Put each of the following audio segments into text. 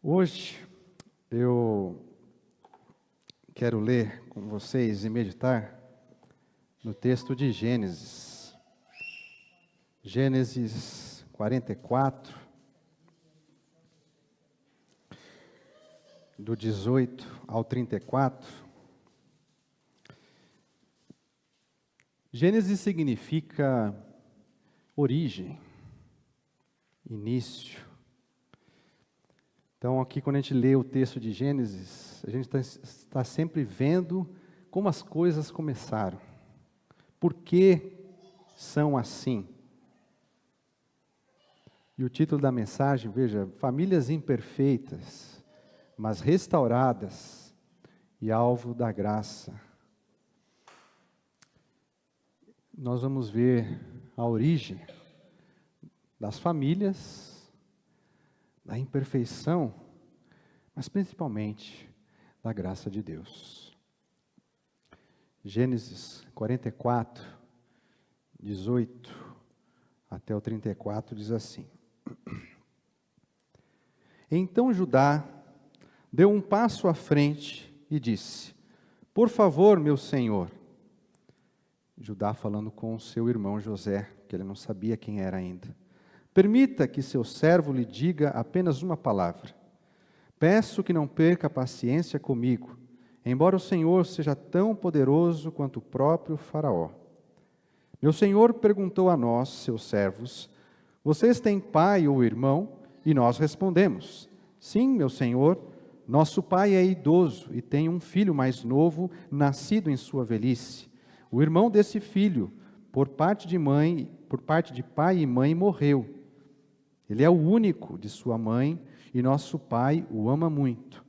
Hoje eu quero ler com vocês e meditar no texto de Gênesis. Gênesis 44, do 18 ao 34. Gênesis significa origem, início. Então, aqui, quando a gente lê o texto de Gênesis, a gente está sempre vendo como as coisas começaram. Por que são assim? E o título da mensagem, veja, famílias imperfeitas, mas restauradas e alvo da graça. Nós vamos ver a origem das famílias, da imperfeição, mas principalmente da graça de Deus. Gênesis 44, 18 até o 34 diz assim: Então Judá deu um passo à frente e disse: Por favor, meu senhor. Judá falando com seu irmão José, que ele não sabia quem era ainda. Permita que seu servo lhe diga apenas uma palavra. Peço que não perca a paciência comigo, embora o Senhor seja tão poderoso quanto o próprio Faraó. Meu Senhor perguntou a nós, seus servos, vocês têm pai ou irmão? E nós respondemos, sim, meu Senhor, nosso pai é idoso e tem um filho mais novo, nascido em sua velhice. O irmão desse filho, por parte de pai e mãe, morreu. Ele é o único de sua mãe e nosso pai o ama muito.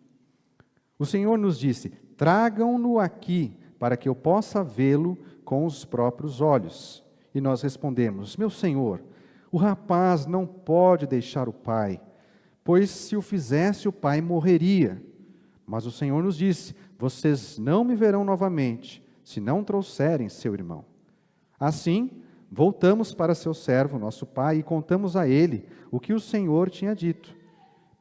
O Senhor nos disse, tragam-no aqui para que eu possa vê-lo com os próprios olhos. E nós respondemos, meu Senhor, o rapaz não pode deixar o pai, pois se o fizesse o pai morreria. Mas o Senhor nos disse, vocês não me verão novamente, se não trouxerem seu irmão. Assim, voltamos para seu servo, nosso pai, e contamos a ele o que o Senhor tinha dito.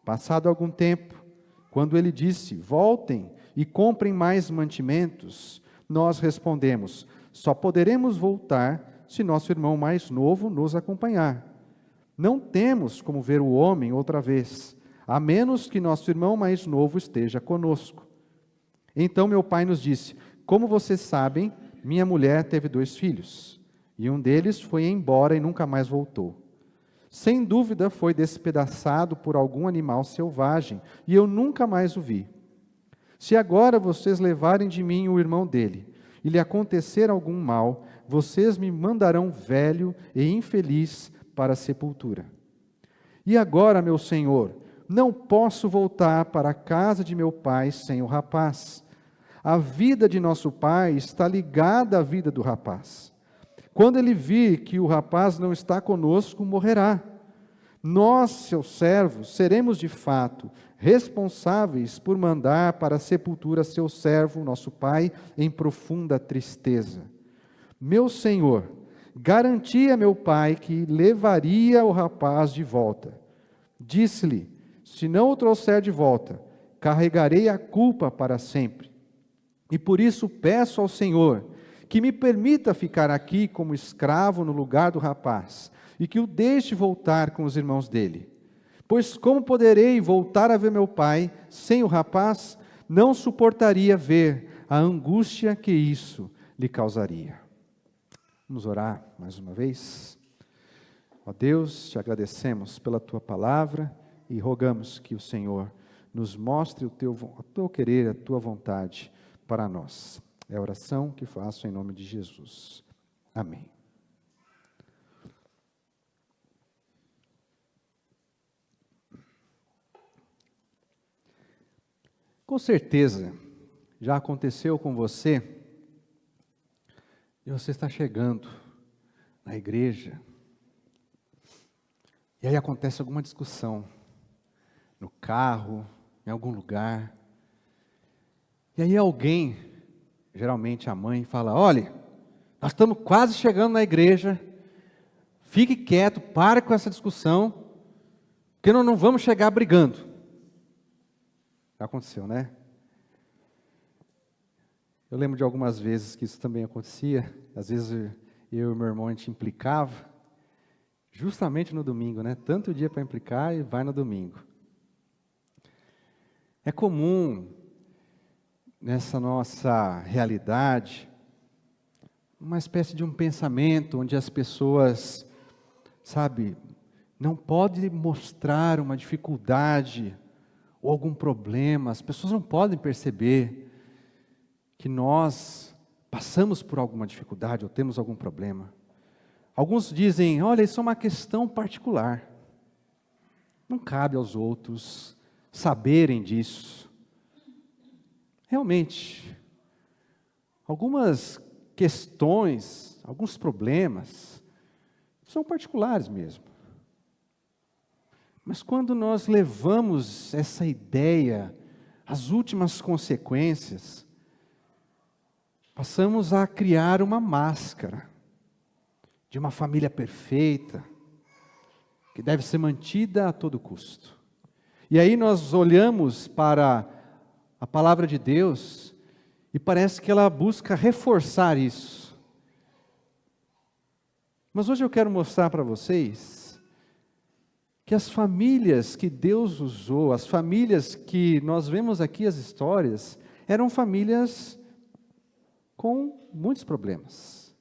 Passado algum tempo, quando ele disse, voltem e comprem mais mantimentos, nós respondemos, só poderemos voltar se nosso irmão mais novo nos acompanhar. Não temos como ver o homem outra vez, a menos que nosso irmão mais novo esteja conosco. Então meu pai nos disse, como vocês sabem, minha mulher teve 2 filhos. E um deles foi embora e nunca mais voltou. Sem dúvida foi despedaçado por algum animal selvagem, e eu nunca mais o vi. Se agora vocês levarem de mim o irmão dele, e lhe acontecer algum mal, vocês me mandarão velho e infeliz para a sepultura. E agora, meu senhor, não posso voltar para a casa de meu pai sem o rapaz. A vida de nosso pai está ligada à vida do rapaz. Quando ele vir que o rapaz não está conosco, morrerá. Nós, seus servos, seremos de fato responsáveis por mandar para a sepultura seu servo, nosso pai, em profunda tristeza. Meu senhor, garanti a meu pai que levaria o rapaz de volta. Disse-lhe, se não o trouxer de volta, carregarei a culpa para sempre. E por isso peço ao Senhor que me permita ficar aqui como escravo no lugar do rapaz, e que o deixe voltar com os irmãos dele. Pois como poderei voltar a ver meu pai sem o rapaz? Não suportaria ver a angústia que isso lhe causaria. Vamos orar mais uma vez. Ó Deus, te agradecemos pela tua palavra e rogamos que o Senhor nos mostre o teu querer, a tua vontade para nós. É a oração que faço em nome de Jesus. Amém. Com certeza, já aconteceu com você, e você está chegando na igreja, e aí acontece alguma discussão, no carro, em algum lugar, e aí alguém, geralmente a mãe, fala, olha, nós estamos quase chegando na igreja, fique quieto, pare com essa discussão, porque nós não vamos chegar brigando. Já aconteceu, né? Eu lembro de algumas vezes que isso também acontecia. Às vezes eu e meu irmão a gente implicava, justamente no domingo, né? Tanto dia para implicar e vai no domingo. É comum nessa nossa realidade uma espécie de um pensamento onde as pessoas, sabe, não podem mostrar uma dificuldade ou algum problema, as pessoas não podem perceber que nós passamos por alguma dificuldade ou temos algum problema. Alguns dizem, olha, isso é uma questão particular. Não cabe aos outros saberem disso. Realmente, algumas questões, alguns problemas, são particulares mesmo. Mas quando nós levamos essa ideia às últimas consequências, passamos a criar uma máscara de uma família perfeita, que deve ser mantida a todo custo. E aí nós olhamos para a palavra de Deus e parece que ela busca reforçar isso. Mas hoje eu quero mostrar para vocês que as famílias que Deus usou, as famílias que nós vemos aqui as histórias, eram famílias com muitos problemas.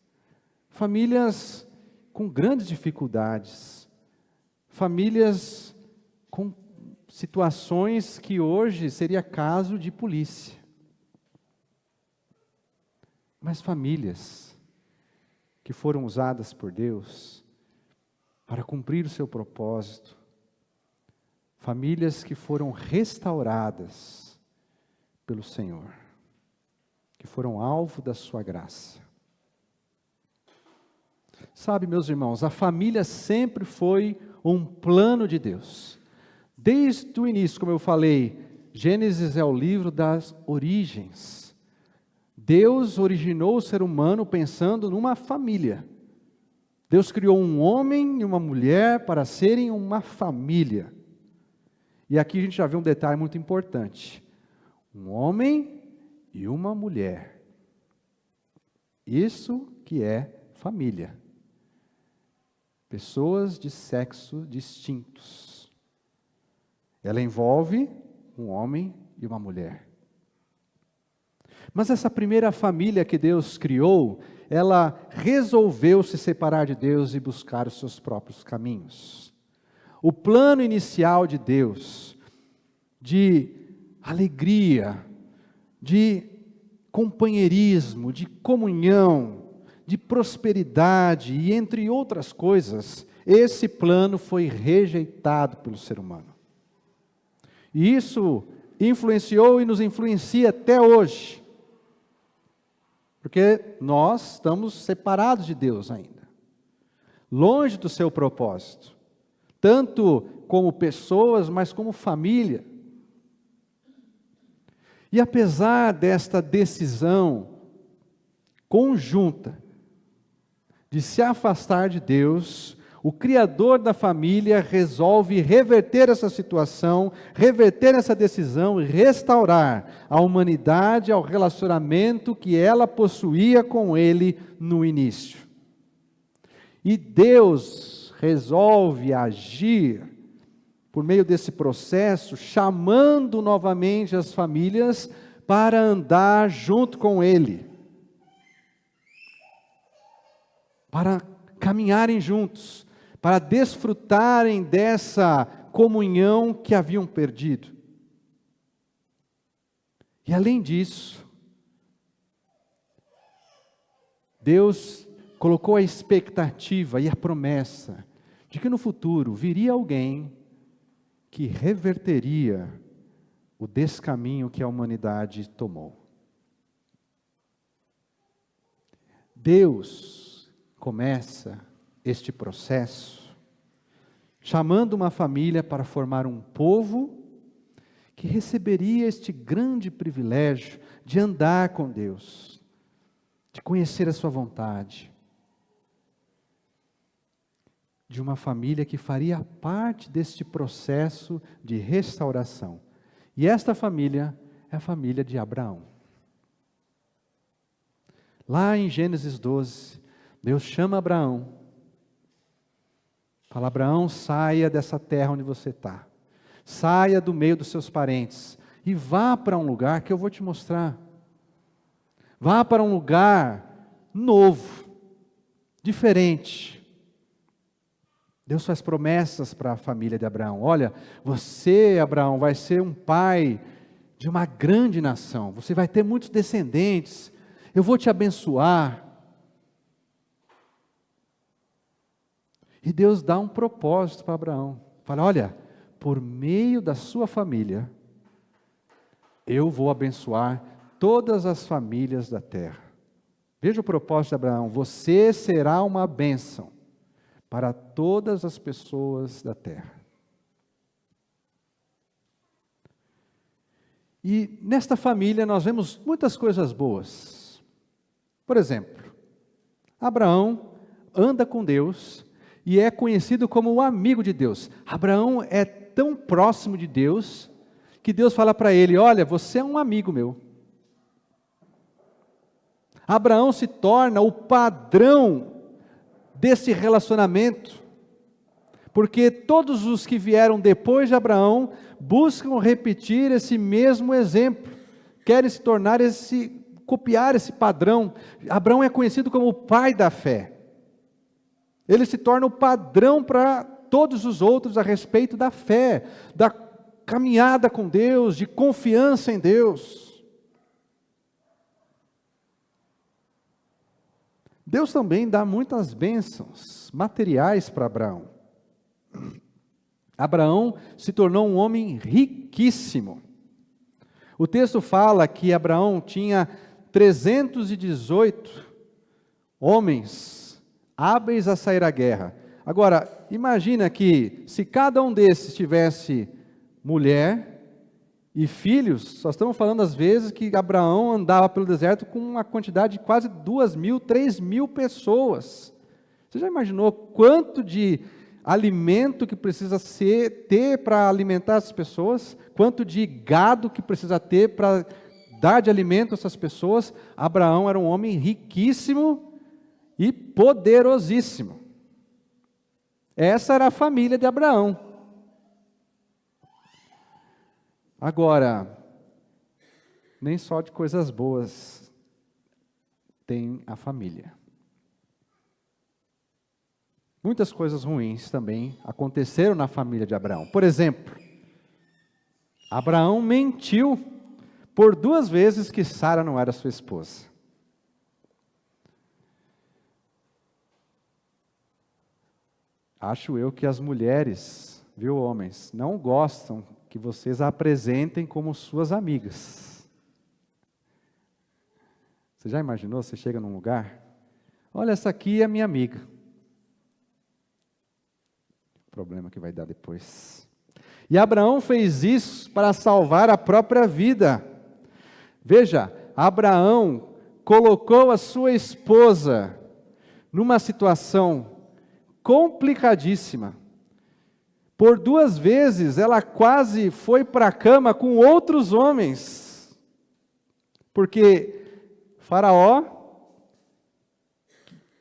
Famílias com grandes dificuldades. Famílias com situações que hoje seria caso de polícia. Mas famílias que foram usadas por Deus para cumprir o seu propósito. Famílias que foram restauradas pelo Senhor, que foram alvo da sua graça. Sabe, meus irmãos, a família sempre foi um plano de Deus. Desde o início, como eu falei, Gênesis é o livro das origens. Deus originou o ser humano pensando numa família. Deus criou um homem e uma mulher para serem uma família. E aqui a gente já vê um detalhe muito importante. Um homem e uma mulher. Isso que é família. Pessoas de sexo distintos. Ela envolve um homem e uma mulher. Mas essa primeira família que Deus criou, ela resolveu se separar de Deus e buscar os seus próprios caminhos. O plano inicial de Deus, de alegria, de companheirismo, de comunhão, de prosperidade e entre outras coisas, esse plano foi rejeitado pelo ser humano. E isso influenciou e nos influencia até hoje. Porque nós estamos separados de Deus ainda. Longe do seu propósito. Tanto como pessoas, mas como família. E apesar desta decisão conjunta de se afastar de Deus, o Criador da família resolve reverter essa situação, reverter essa decisão e restaurar a humanidade ao relacionamento que ela possuía com Ele no início. E Deus resolve agir por meio desse processo, chamando novamente as famílias para andar junto com Ele, para caminharem juntos, para desfrutarem dessa comunhão que haviam perdido. E além disso, Deus colocou a expectativa e a promessa de que no futuro viria alguém que reverteria o descaminho que a humanidade tomou. Deus começa este processo chamando uma família para formar um povo que receberia este grande privilégio de andar com Deus, de conhecer a sua vontade, de uma família que faria parte deste processo de restauração. E esta família é a família de Abraão. Lá em Gênesis 12, Deus chama Abraão. Fala: Abraão, saia dessa terra onde você está. Saia do meio dos seus parentes. E vá para um lugar que eu vou te mostrar. Vá para um lugar novo, diferente. Deus faz promessas para a família de Abraão. Olha, você, Abraão, vai ser um pai de uma grande nação. Você vai ter muitos descendentes. Eu vou te abençoar. E Deus dá um propósito para Abraão. Fala: olha, por meio da sua família, eu vou abençoar todas as famílias da terra. Veja o propósito de Abraão: você será uma bênção para todas as pessoas da terra. E nesta família nós vemos muitas coisas boas. Por exemplo, Abraão anda com Deus e é conhecido como o amigo de Deus. Abraão é tão próximo de Deus que Deus fala para ele: olha, você é um amigo meu. Abraão se torna o padrão desse relacionamento, porque todos os que vieram depois de Abraão buscam repetir esse mesmo exemplo, querem se tornar copiar esse padrão. Abraão é conhecido como o pai da fé. Ele se torna o padrão para todos os outros a respeito da fé, da caminhada com Deus, de confiança em Deus. Deus também dá muitas bênçãos materiais para Abraão. Abraão se tornou um homem riquíssimo. O texto fala que Abraão tinha 318 homens hábeis a sair à guerra. Agora, imagina que se cada um desses tivesse mulher e filhos, só estamos falando às vezes que Abraão andava pelo deserto com uma quantidade de quase 2.000, 3.000 pessoas. Você já imaginou quanto de alimento que precisa ter para alimentar essas pessoas? Quanto de gado que precisa ter para dar de alimento a essas pessoas? Abraão era um homem riquíssimo e poderosíssimo. Essa era a família de Abraão. Agora, nem só de coisas boas tem a família. Muitas coisas ruins também aconteceram na família de Abraão. Por exemplo, Abraão mentiu por 2 vezes que Sara não era sua esposa. Acho eu que as mulheres, viu, homens, não gostam que vocês a apresentem como suas amigas. Você já imaginou? Você chega num lugar, olha, essa aqui é minha amiga. O problema que vai dar depois. E Abraão fez isso para salvar a própria vida. Veja, Abraão colocou a sua esposa numa situação complicadíssima. Por 2 vezes ela quase foi para a cama com outros homens, porque Faraó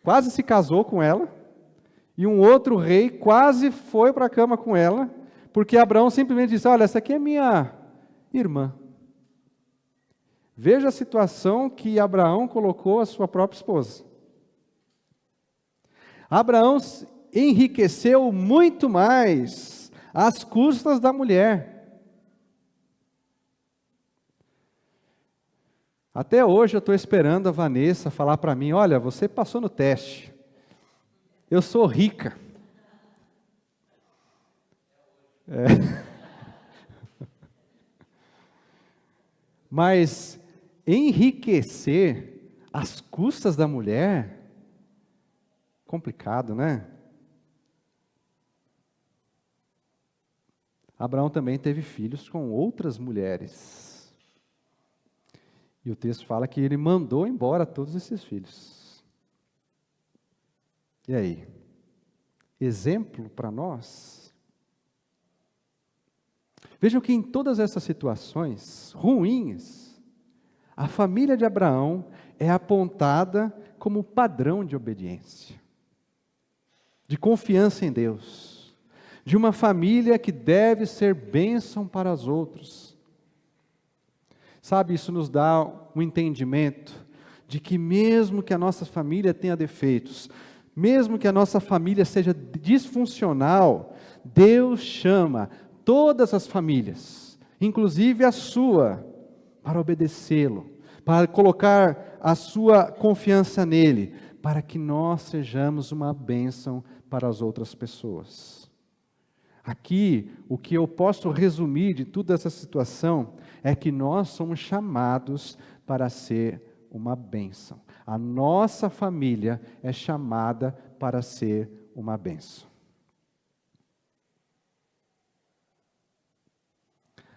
quase se casou com ela, e um outro rei quase foi para a cama com ela, porque Abraão simplesmente disse: olha, essa aqui é minha irmã. Veja a situação que Abraão colocou a sua própria esposa. Abraão enriqueceu muito mais às custas da mulher. Até hoje eu estou esperando a Vanessa falar para mim: olha, você passou no teste, eu sou rica. Mas enriquecer às custas da mulher, complicado, né? Abraão também teve filhos com outras mulheres. E o texto fala que ele mandou embora todos esses filhos. E aí? Exemplo para nós? Vejam que em todas essas situações ruins, a família de Abraão é apontada como padrão de obediência, de confiança em Deus, de uma família que deve ser bênção para os outros. Sabe, isso nos dá um entendimento de que mesmo que a nossa família tenha defeitos, mesmo que a nossa família seja disfuncional, Deus chama todas as famílias, inclusive a sua, para obedecê-lo, para colocar a sua confiança nele, para que nós sejamos uma bênção para as outras pessoas. Aqui, o que eu posso resumir de toda essa situação é que nós somos chamados para ser uma bênção. A nossa família é chamada para ser uma bênção.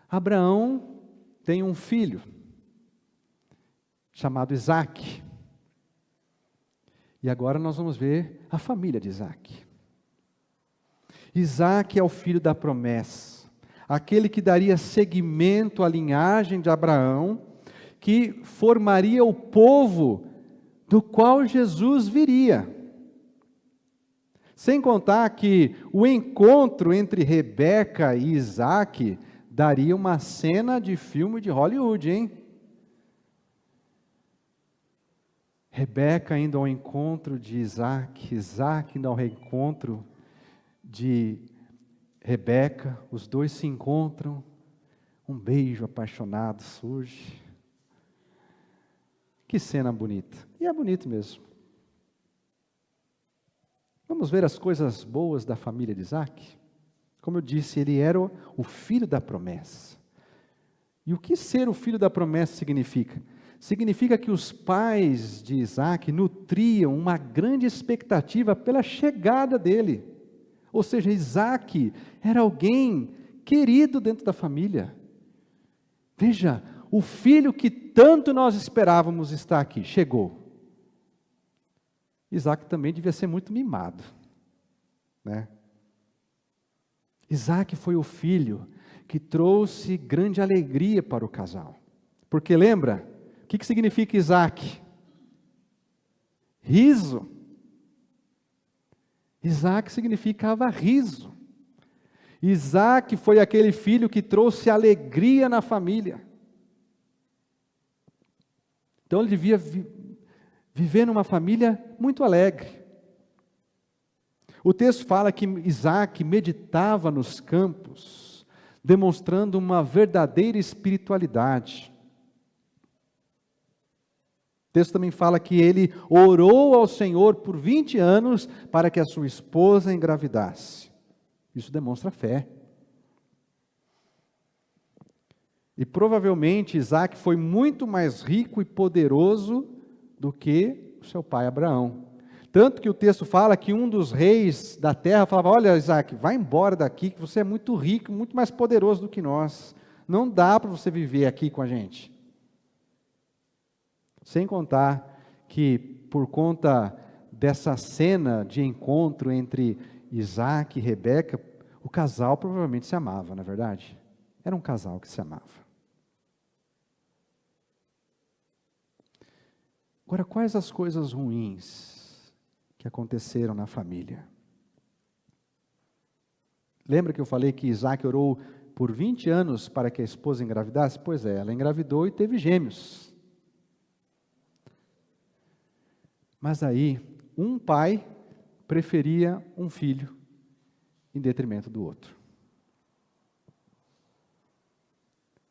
Abraão tem um filho chamado Isaque. E agora nós vamos ver a família de Isaque. Isaque é o filho da promessa, aquele que daria seguimento à linhagem de Abraão, que formaria o povo do qual Jesus viria. Sem contar que o encontro entre Rebeca e Isaque daria uma cena de filme de Hollywood, hein? Rebeca indo ao encontro de Isaque, Isaque indo ao reencontro de Rebeca, os dois se encontram, um beijo apaixonado surge. Que cena bonita, e é bonito mesmo. Vamos ver as coisas boas da família de Isaque? Como eu disse, ele era o filho da promessa. E o que ser o filho da promessa significa? Significa que os pais de Isaque nutriam uma grande expectativa pela chegada dele. Ou seja, Isaque era alguém querido dentro da família. Veja, o filho que tanto nós esperávamos está aqui, chegou. Isaque também devia ser muito mimado, né? Isaque foi o filho que trouxe grande alegria para o casal. Porque lembra, o que significa Isaque? Riso. Isaque significava riso. Isaque foi aquele filho que trouxe alegria na família. Então ele devia viver numa família muito alegre. O texto fala que Isaque meditava nos campos, demonstrando uma verdadeira espiritualidade. O texto também fala que ele orou ao Senhor por 20 anos para que a sua esposa engravidasse. Isso demonstra fé. E provavelmente Isaque foi muito mais rico e poderoso do que o seu pai Abraão. Tanto que o texto fala que um dos reis da terra falava: olha, Isaque, vai embora daqui, que você é muito rico, muito mais poderoso do que nós. Não dá para você viver aqui com a gente. Sem contar que, por conta dessa cena de encontro entre Isaque e Rebeca, o casal provavelmente se amava, não é verdade? Era um casal que se amava. Agora, quais as coisas ruins que aconteceram na família? Lembra que eu falei que Isaque orou por 20 anos para que a esposa engravidasse? Pois é, ela engravidou e teve gêmeos. Mas aí, um pai preferia um filho em detrimento do outro.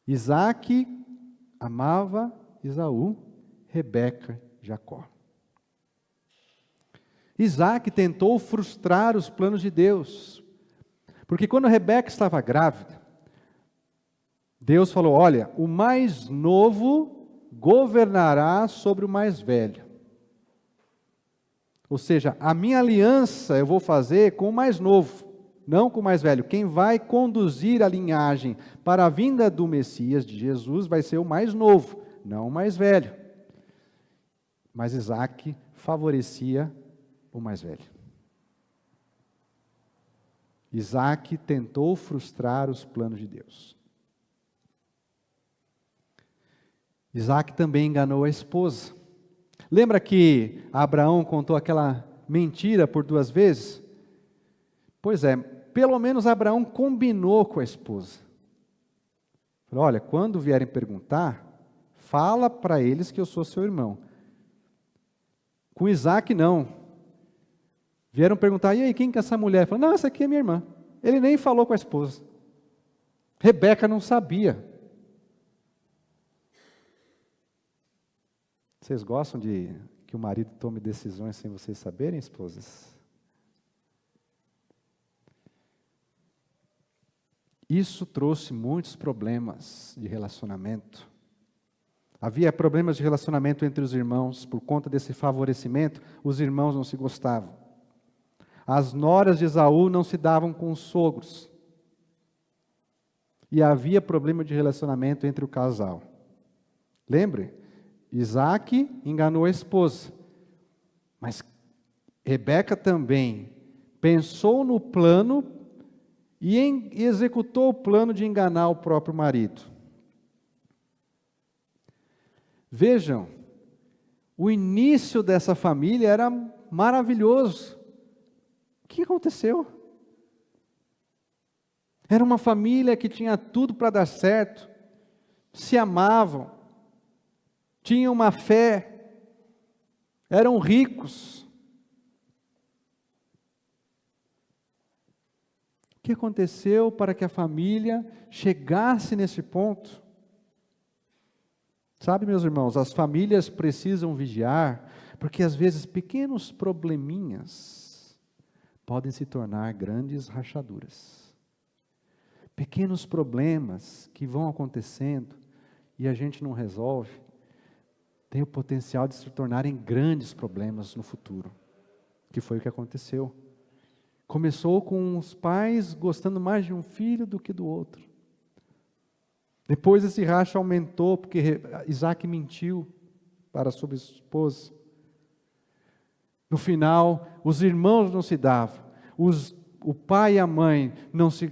Isaque amava Esaú, Rebeca, Jacó. Isaque tentou frustrar os planos de Deus, porque quando Rebeca estava grávida, Deus falou: olha, o mais novo governará sobre o mais velho. Ou seja, a minha aliança eu vou fazer com o mais novo, não com o mais velho. Quem vai conduzir a linhagem para a vinda do Messias, de Jesus, vai ser o mais novo, não o mais velho. Mas Isaque favorecia o mais velho. Isaque tentou frustrar os planos de Deus. Isaac também enganou a esposa. Lembra que Abraão contou aquela mentira por 2 vezes? Pois é, pelo menos Abraão combinou com a esposa. Falou: olha, quando vierem perguntar, fala para eles que eu sou seu irmão. Com Isaac não. Vieram perguntar: e aí, quem que é essa mulher? Falou: não, essa aqui é minha irmã. Ele nem falou com a esposa. Rebeca não sabia. Vocês gostam de que o marido tome decisões sem vocês saberem, esposas? Isso trouxe muitos problemas de relacionamento. Havia problemas de relacionamento entre os irmãos. Por conta desse favorecimento, os irmãos não se gostavam. As noras de Esaú não se davam com os sogros. E havia problema de relacionamento entre o casal. Lembre, Isaac enganou a esposa. Mas Rebeca também pensou no plano e executou o plano de enganar o próprio marido. Vejam, o início dessa família era maravilhoso. O que aconteceu? Era uma família que tinha tudo para dar certo, se amavam, tinham uma fé, eram ricos. O que aconteceu para que a família chegasse nesse ponto? Sabe, meus irmãos, as famílias precisam vigiar, porque às vezes pequenos probleminhas podem se tornar grandes rachaduras. Pequenos problemas que vão acontecendo e a gente não resolve, tem o potencial de se tornarem grandes problemas no futuro, que foi o que aconteceu. Começou com os pais gostando mais de um filho do que do outro. Depois esse racha aumentou, porque Isaac mentiu para sua esposa. No final, os irmãos não se davam, o pai e a mãe não se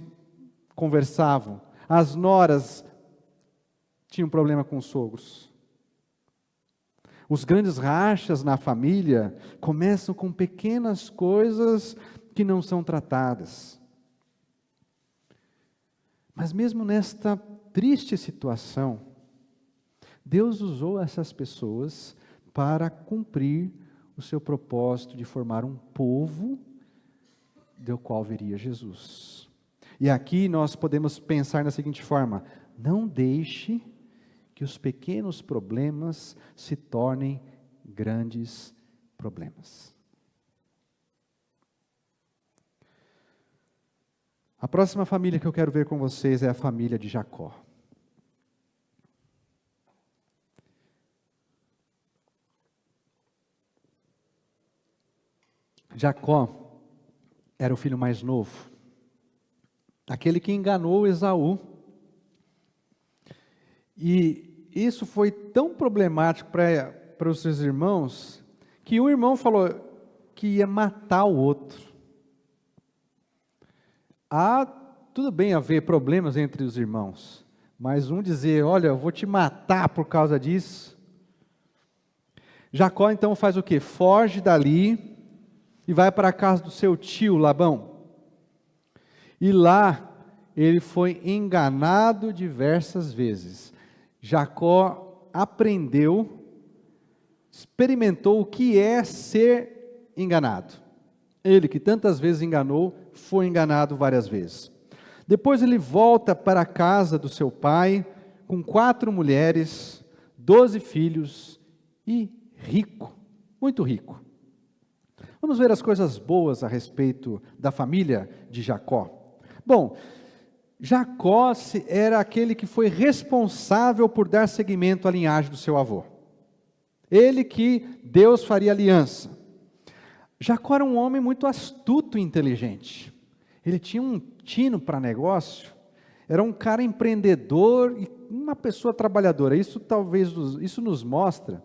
conversavam, as noras tinham problema com os sogros. Os grandes rachas na família começam com pequenas coisas que não são tratadas. Mas mesmo nesta triste situação, Deus usou essas pessoas para cumprir o seu propósito de formar um povo do qual viria Jesus. E aqui nós podemos pensar da seguinte forma: não deixe que os pequenos problemas se tornem grandes problemas. A próxima família que eu quero ver com vocês é a família de Jacó. Jacó era o filho mais novo, aquele que enganou Esaú. E isso foi tão problemático para os seus irmãos, que um irmão falou que ia matar o outro. Tudo bem haver problemas entre os irmãos, mas um dizer: olha, eu vou te matar por causa disso. Jacó então faz o quê? Foge dali e vai para a casa do seu tio Labão. E lá ele foi enganado diversas vezes. Jacó aprendeu, experimentou o que é ser enganado. Ele que tantas vezes enganou, foi enganado várias vezes. Depois ele volta para a casa do seu pai, com 4 mulheres, 12 filhos e rico, muito rico. Vamos ver as coisas boas a respeito da família de Jacó. Bom, Jacó era aquele que foi responsável por dar seguimento à linhagem do seu avô. Ele que Deus faria aliança. Jacó era um homem muito astuto e inteligente. Ele tinha um tino para negócio, era um cara empreendedor e uma pessoa trabalhadora. Isso nos mostra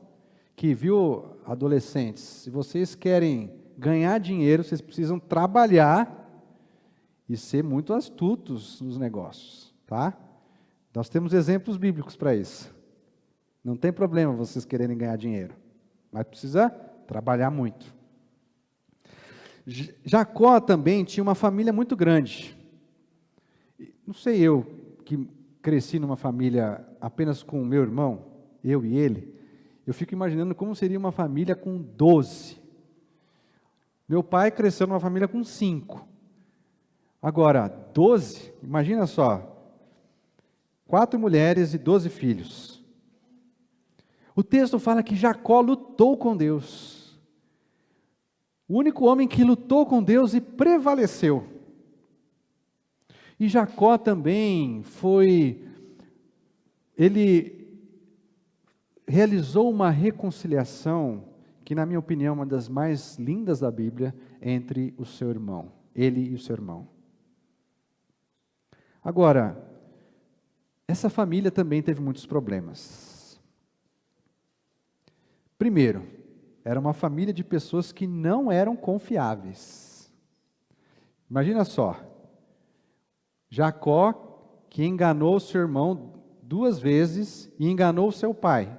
que, viu, adolescentes, se vocês querem ganhar dinheiro, vocês precisam trabalhar e ser muito astutos nos negócios, tá? Nós temos exemplos bíblicos para isso. Não tem problema vocês quererem ganhar dinheiro, mas precisa trabalhar muito. Jacó também tinha uma família muito grande. Não sei eu, que cresci numa família apenas com o meu irmão, eu e ele, eu fico imaginando como seria uma família com 12. Meu pai cresceu numa família com 5. Agora, 12, imagina só, 4 mulheres e 12 filhos. O texto fala que Jacó lutou com Deus. O único homem que lutou com Deus e prevaleceu. E Jacó também ele realizou uma reconciliação, que na minha opinião é uma das mais lindas da Bíblia, entre o seu irmão, ele e o seu irmão. Agora, essa família também teve muitos problemas. Primeiro, era uma família de pessoas que não eram confiáveis. Imagina só, Jacó, que enganou seu irmão 2 vezes e enganou seu pai.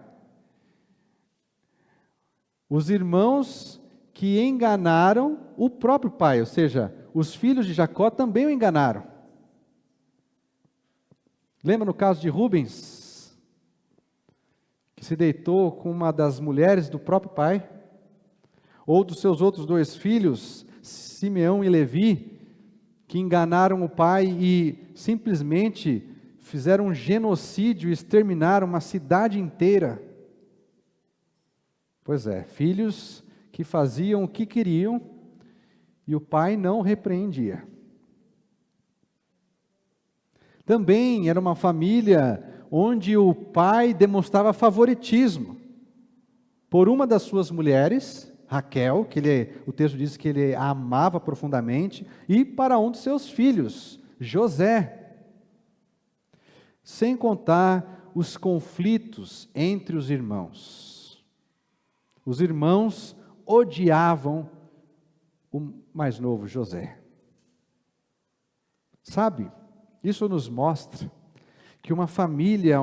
Os irmãos que enganaram o próprio pai, ou seja, os filhos de Jacó também o enganaram. Lembra no caso de Rubens, que se deitou com uma das mulheres do próprio pai? Ou dos seus outros 2 filhos, Simeão e Levi, que enganaram o pai e simplesmente fizeram um genocídio e exterminaram uma cidade inteira? Pois é, filhos que faziam o que queriam e o pai não repreendia. Também era uma família onde o pai demonstrava favoritismo por uma das suas mulheres, Raquel, que o texto diz que ele a amava profundamente, e para um de seus filhos, José. Sem contar os conflitos entre os irmãos. Os irmãos odiavam o mais novo José. Sabe, isso nos mostra que uma família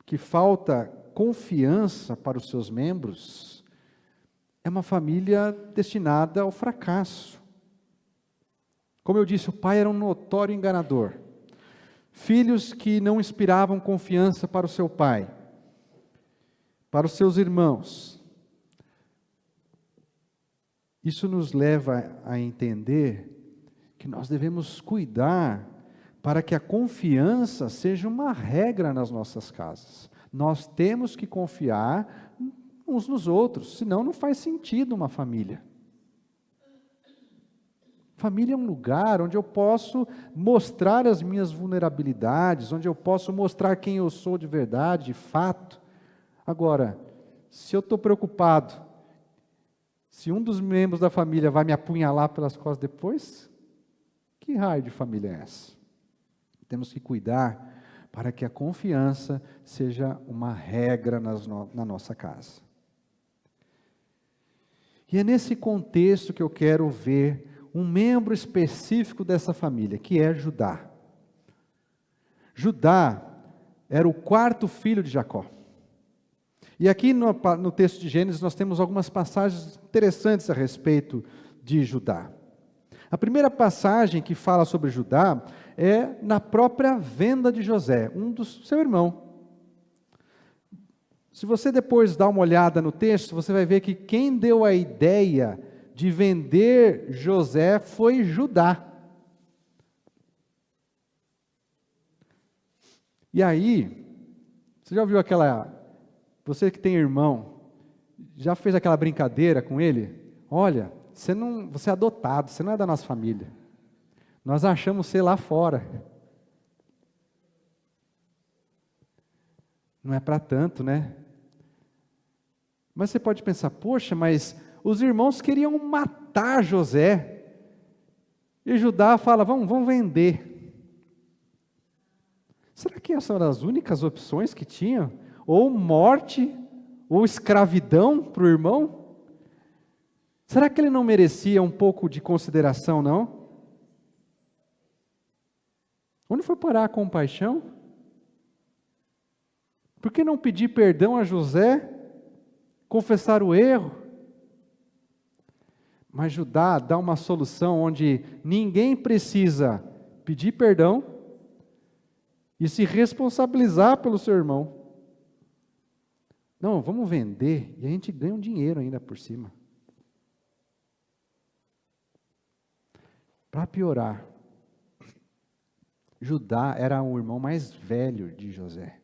que falta confiança para os seus membros é uma família destinada ao fracasso. Como eu disse, o pai era um notório enganador. Filhos que não inspiravam confiança para o seu pai, para os seus irmãos. Isso nos leva a entender que nós devemos cuidar para que a confiança seja uma regra nas nossas casas. Nós temos que confiar uns nos outros, senão não faz sentido uma família. Família é um lugar onde eu posso mostrar as minhas vulnerabilidades, onde eu posso mostrar quem eu sou de verdade, de fato. Agora, se eu estou preocupado, se um dos membros da família vai me apunhalar pelas costas depois, que raio de família é essa? Temos que cuidar para que a confiança seja uma regra na nossa casa. E é nesse contexto que eu quero ver um membro específico dessa família, que é Judá. Judá era o 4º filho de Jacó. E aqui no texto de Gênesis nós temos algumas passagens interessantes a respeito de Judá. A primeira passagem que fala sobre Judá é na própria venda de José, seu irmão. Se você depois dá uma olhada no texto, você vai ver que quem deu a ideia de vender José foi Judá. E aí, você já ouviu você que tem irmão, já fez aquela brincadeira com ele? Olha, você é adotado, você não é da nossa família. Nós achamos você lá fora. Não é para tanto, né? Mas você pode pensar, poxa, mas os irmãos queriam matar José. E Judá fala, vamos vender. Será que essas eram as únicas opções que tinham? Ou morte, ou escravidão para o irmão? Será que ele não merecia um pouco de consideração, não? Onde foi parar a compaixão? Por que não pedir perdão a José, confessar o erro? Mas Judá dá uma solução onde ninguém precisa pedir perdão e se responsabilizar pelo seu irmão. Não, vamos vender e a gente ganha um dinheiro ainda por cima. Para piorar, Judá era o irmão mais velho de José.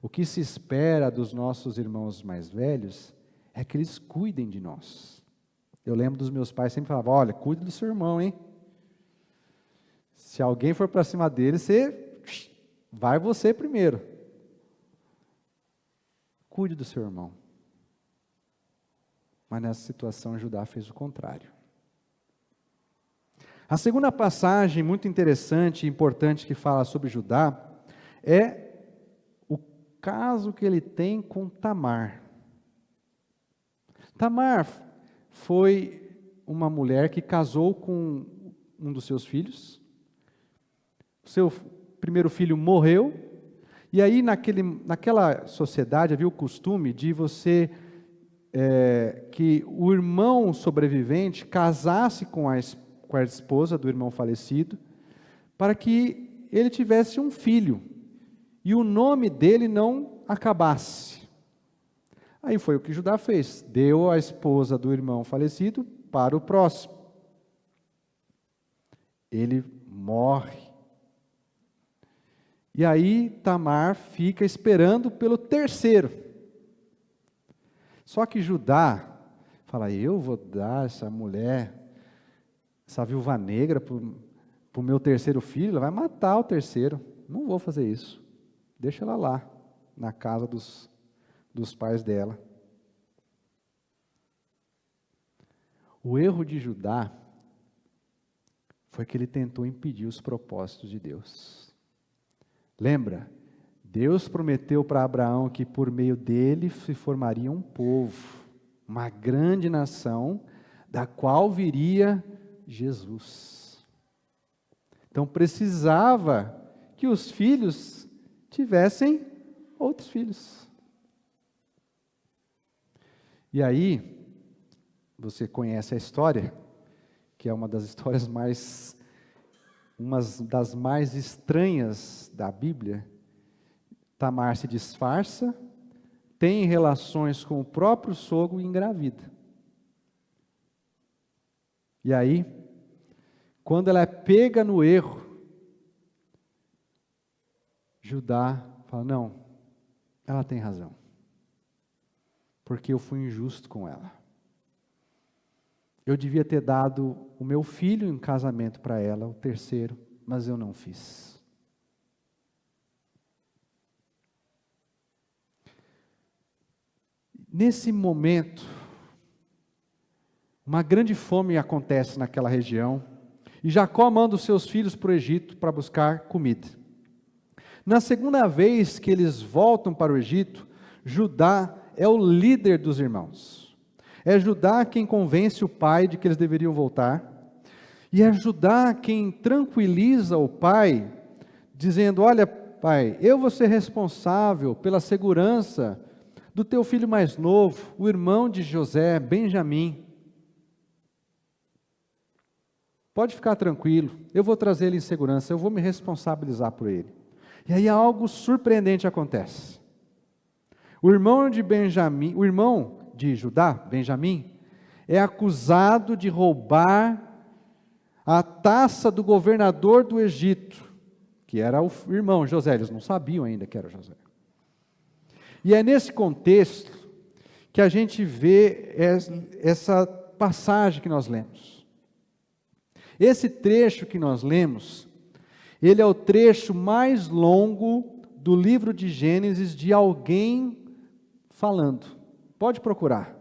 O que se espera dos nossos irmãos mais velhos é que eles cuidem de nós. Eu lembro dos meus pais sempre falavam, olha, cuide do seu irmão, hein? Se alguém for para cima dele, vai você primeiro. Cuide do seu irmão. Mas nessa situação, Judá fez o contrário. A segunda passagem muito interessante e importante que fala sobre Judá é o caso que ele tem com Tamar. Tamar foi uma mulher que casou com um dos seus filhos. O seu primeiro filho morreu. E aí naquela sociedade havia o costume de que o irmão sobrevivente casasse com a esposa do irmão falecido, para que ele tivesse um filho, e o nome dele não acabasse. Aí foi o que Judá fez, deu a esposa do irmão falecido para o próximo. Ele morre. E aí Tamar fica esperando pelo terceiro. Só que Judá fala, eu vou dar essa mulher, essa viúva negra para o meu terceiro filho, ela vai matar o terceiro. Não vou fazer isso. Deixa ela lá, na casa dos pais dela. O erro de Judá foi que ele tentou impedir os propósitos de Deus. Lembra? Deus prometeu para Abraão que por meio dele se formaria um povo, uma grande nação, da qual viria Jesus. Então precisava que os filhos tivessem outros filhos. E aí, você conhece a história, que é uma das mais estranhas da Bíblia. Tamar se disfarça, tem relações com o próprio sogro e engravida. E aí, quando ela é pega no erro, Judá fala, não, ela tem razão, porque eu fui injusto com ela. Eu devia ter dado o meu filho em casamento para ela, o terceiro, mas eu não fiz. Nesse momento, uma grande fome acontece naquela região, e Jacó manda os seus filhos para o Egito para buscar comida. Na segunda vez que eles voltam para o Egito, Judá é o líder dos irmãos. É Judá quem convence o pai de que eles deveriam voltar, e é Judá quem tranquiliza o pai, dizendo, olha pai, eu vou ser responsável pela segurança do teu filho mais novo, o irmão de José, Benjamim. Pode ficar tranquilo, eu vou trazer ele em segurança, eu vou me responsabilizar por ele. E aí algo surpreendente acontece. O irmão de Judá, Benjamim, é acusado de roubar a taça do governador do Egito, que era o irmão José, eles não sabiam ainda que era José. E é nesse contexto que a gente vê essa passagem que nós lemos. Esse trecho que nós lemos, ele é o trecho mais longo do livro de Gênesis de alguém falando. Pode procurar.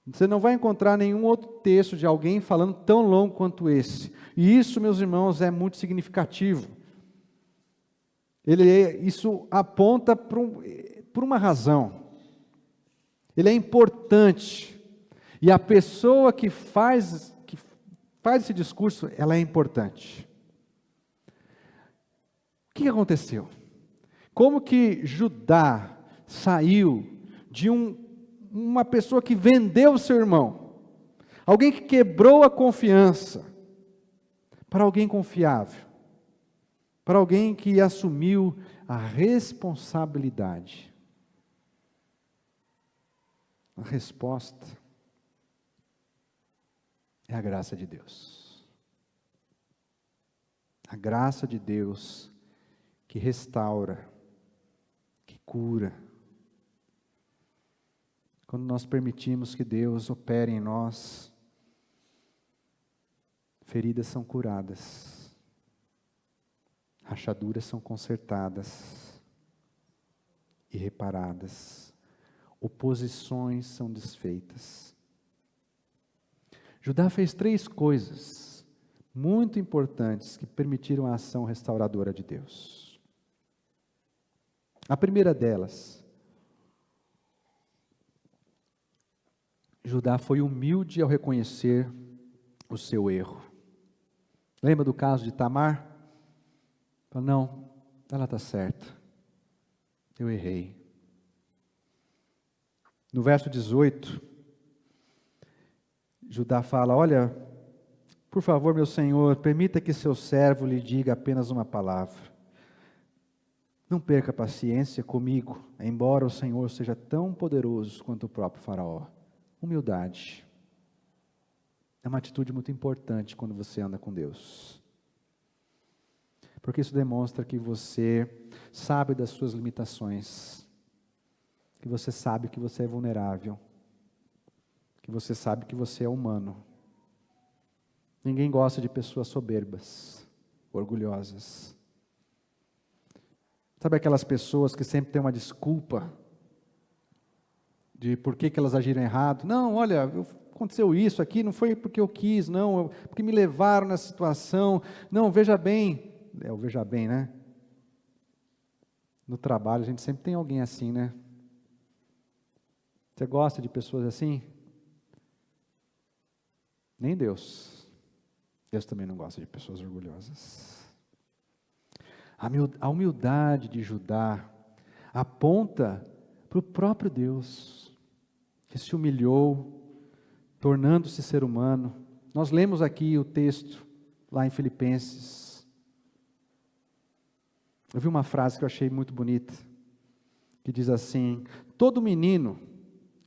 Você não vai encontrar nenhum outro texto de alguém falando tão longo quanto esse. E isso, meus irmãos, é muito significativo. Isso aponta por uma razão. Ele é importante. E a pessoa que faz esse discurso, ela é importante. O que aconteceu? Como que Judá saiu de uma pessoa que vendeu o seu irmão, alguém que quebrou a confiança, para alguém confiável, para alguém que assumiu a responsabilidade? A resposta é a graça de Deus. A graça de Deus que restaura, que cura. Quando nós permitimos que Deus opere em nós, feridas são curadas, rachaduras são consertadas e reparadas, oposições são desfeitas. Judá fez 3 coisas muito importantes que permitiram a ação restauradora de Deus. A primeira delas, Judá foi humilde ao reconhecer o seu erro. Lembra do caso de Tamar? Falou, não, ela está certa, eu errei. No verso 18, Judá fala, olha, por favor, meu senhor, permita que seu servo lhe diga apenas uma palavra. Não perca a paciência comigo, embora o Senhor seja tão poderoso quanto o próprio faraó. Humildade é uma atitude muito importante quando você anda com Deus, porque isso demonstra que você sabe das suas limitações, que você sabe que você é vulnerável, que você sabe que você é humano. Ninguém gosta de pessoas soberbas, orgulhosas. Sabe aquelas pessoas que sempre têm uma desculpa de por que elas agiram errado? Não, olha, aconteceu isso aqui, não foi porque eu quis, não, porque me levaram nessa situação. Não, veja bem, veja bem, né? No trabalho a gente sempre tem alguém assim, né? Você gosta de pessoas assim? Nem Deus. Deus também não gosta de pessoas orgulhosas. A humildade de Judá aponta para o próprio Deus, que se humilhou, tornando-se ser humano. Nós lemos aqui o texto, lá em Filipenses. Eu vi uma frase que eu achei muito bonita, que diz assim, todo menino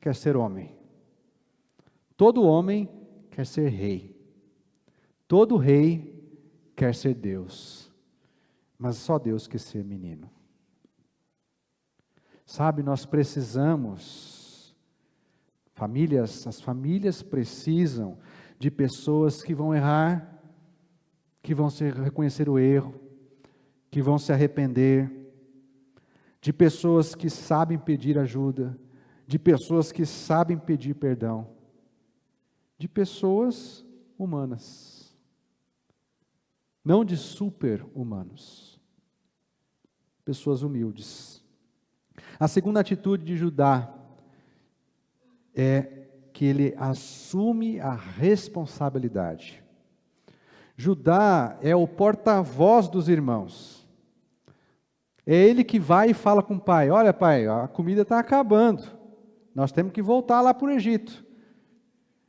quer ser homem, todo homem quer ser rei, todo rei quer ser Deus, mas só Deus quer ser menino. Sabe, nós precisamos, as famílias precisam de pessoas que vão errar, que vão reconhecer o erro, que vão se arrepender, de pessoas que sabem pedir ajuda, de pessoas que sabem pedir perdão, de pessoas humanas, não de super-humanos, pessoas humildes. A segunda atitude de Judá é que ele assume a responsabilidade. Judá é o porta-voz dos irmãos. É ele que vai e fala com o pai, olha pai, a comida está acabando, nós temos que voltar lá para o Egito,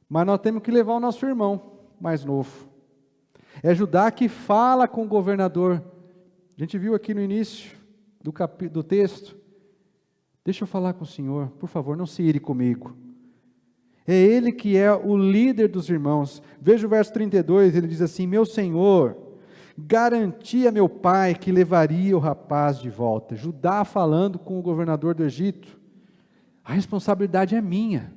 mas nós temos que levar o nosso irmão mais novo. É Judá que fala com o governador, a gente viu aqui no início do texto, deixa eu falar com o senhor, por favor, não se ire comigo. É ele que é o líder dos irmãos. Veja o verso 32, ele diz assim, meu senhor, garanti a meu pai que levaria o rapaz de volta. Judá falando com o governador do Egito, a responsabilidade é minha.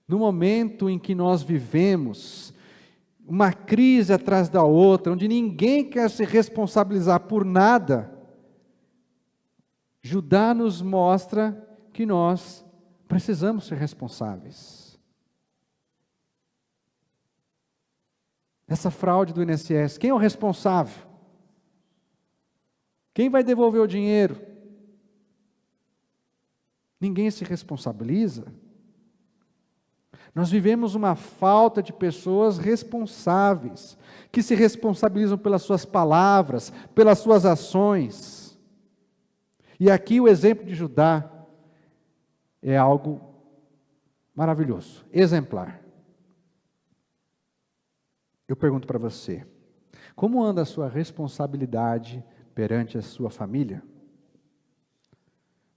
No momento em que nós vivemos uma crise atrás da outra, onde ninguém quer se responsabilizar por nada, Judá nos mostra que nós precisamos ser responsáveis. Essa fraude do INSS, quem é o responsável? Quem vai devolver o dinheiro? Ninguém se responsabiliza. Nós vivemos uma falta de pessoas responsáveis, que se responsabilizam pelas suas palavras, pelas suas ações. E aqui o exemplo de Judá é algo maravilhoso, exemplar. Eu pergunto para você, como anda a sua responsabilidade perante a sua família?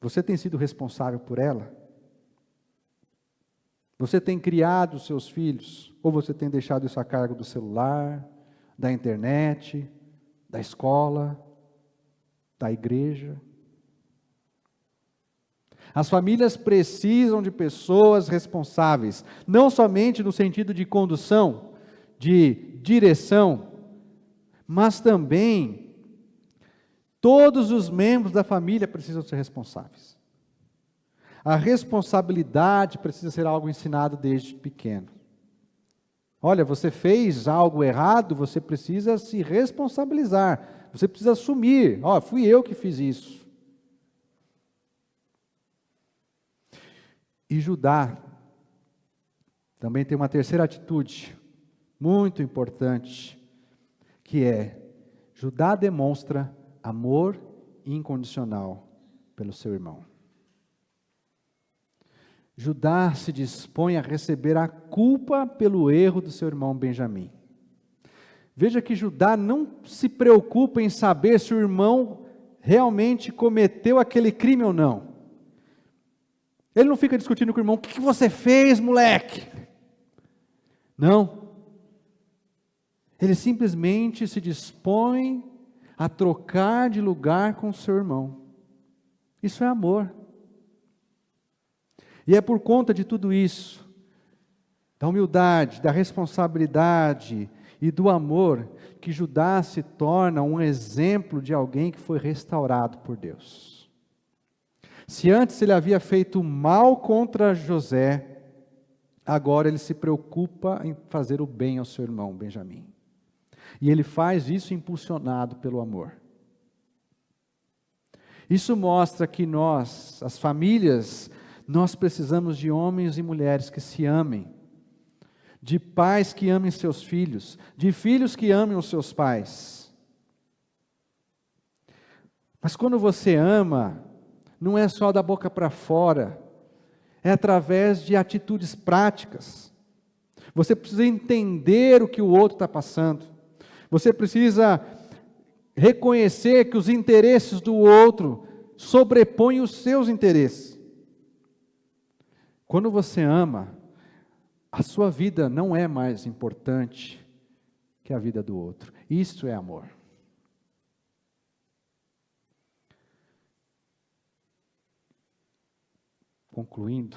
Você tem sido responsável por ela? Você tem criado os seus filhos? Ou você tem deixado isso a cargo do celular, da internet, da escola, da igreja? As famílias precisam de pessoas responsáveis, não somente no sentido de condução, de direção, mas também todos os membros da família precisam ser responsáveis. A responsabilidade precisa ser algo ensinado desde pequeno. Olha, você fez algo errado, você precisa se responsabilizar, você precisa assumir, fui eu que fiz isso. E Judá também tem uma terceira atitude, muito importante, que é, Judá demonstra amor incondicional pelo seu irmão. Judá se dispõe a receber a culpa pelo erro do seu irmão Benjamim. Veja que Judá não se preocupa em saber se o irmão realmente cometeu aquele crime ou não. Ele não fica discutindo com o irmão, o que você fez, moleque? Não. Ele simplesmente se dispõe a trocar de lugar com o seu irmão. Isso é amor. E é por conta de tudo isso, da humildade, da responsabilidade e do amor, que Judá se torna um exemplo de alguém que foi restaurado por Deus. Se antes ele havia feito mal contra José, agora ele se preocupa em fazer o bem ao seu irmão Benjamim. E ele faz isso impulsionado pelo amor. Isso mostra que nós, as famílias, nós precisamos de homens e mulheres que se amem, de pais que amem seus filhos, de filhos que amem os seus pais. Mas quando você ama, não é só da boca para fora, é através de atitudes práticas. Você precisa entender o que o outro está passando, você precisa reconhecer que os interesses do outro sobrepõem os seus interesses. Quando você ama, a sua vida não é mais importante que a vida do outro. Isso é amor. Concluindo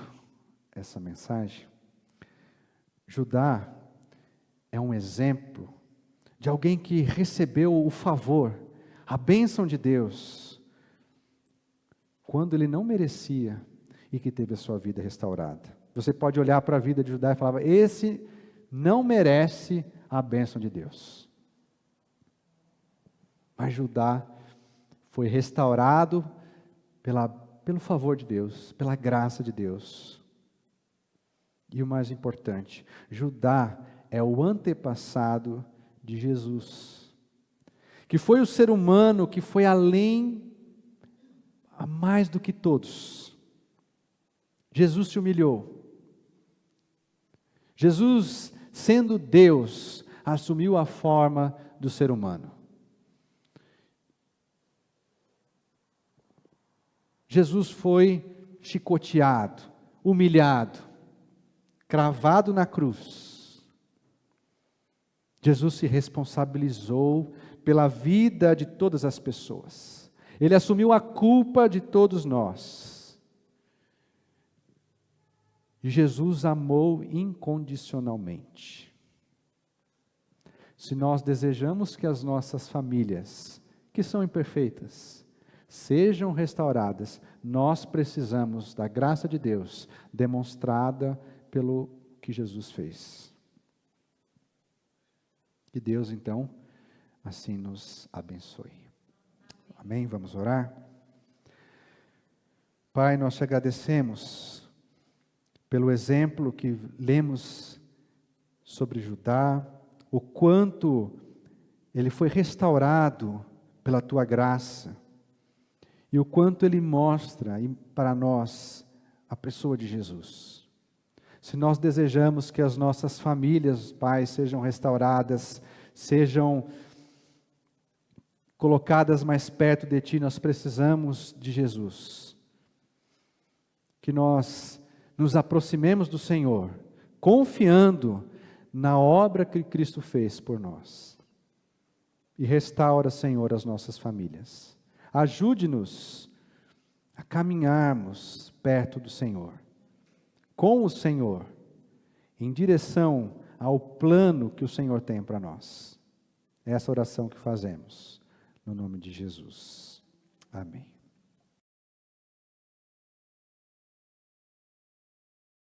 essa mensagem, Judá é um exemplo de alguém que recebeu o favor, a bênção de Deus, quando ele não merecia, e que teve a sua vida restaurada. Você pode olhar para a vida de Judá e falar, esse não merece a bênção de Deus. Mas Judá foi restaurado pelo favor de Deus, pela graça de Deus. E o mais importante, Judá é o antepassado de Jesus, que foi o ser humano que foi além, a mais do que todos. Jesus se humilhou. Jesus, sendo Deus, assumiu a forma do ser humano. Jesus foi chicoteado, humilhado, cravado na cruz. Jesus se responsabilizou pela vida de todas as pessoas. Ele assumiu a culpa de todos nós. E Jesus amou incondicionalmente. Se nós desejamos que as nossas famílias, que são imperfeitas, sejam restauradas, nós precisamos da graça de Deus, demonstrada pelo que Jesus fez. Que Deus, então, assim nos abençoe. Amém? Vamos orar? Pai, nós te agradecemos pelo exemplo que lemos sobre Judá, o quanto ele foi restaurado pela tua graça, e o quanto ele mostra para nós a pessoa de Jesus. Se nós desejamos que as nossas famílias, Pai, sejam restauradas, sejam colocadas mais perto de Ti, nós precisamos de Jesus. Que nós nos aproximemos do Senhor, confiando na obra que Cristo fez por nós. E restaura, Senhor, as nossas famílias. Ajude-nos a caminharmos perto do Senhor, com o Senhor, em direção ao plano que o Senhor tem para nós. Essa oração que fazemos, no nome de Jesus. Amém.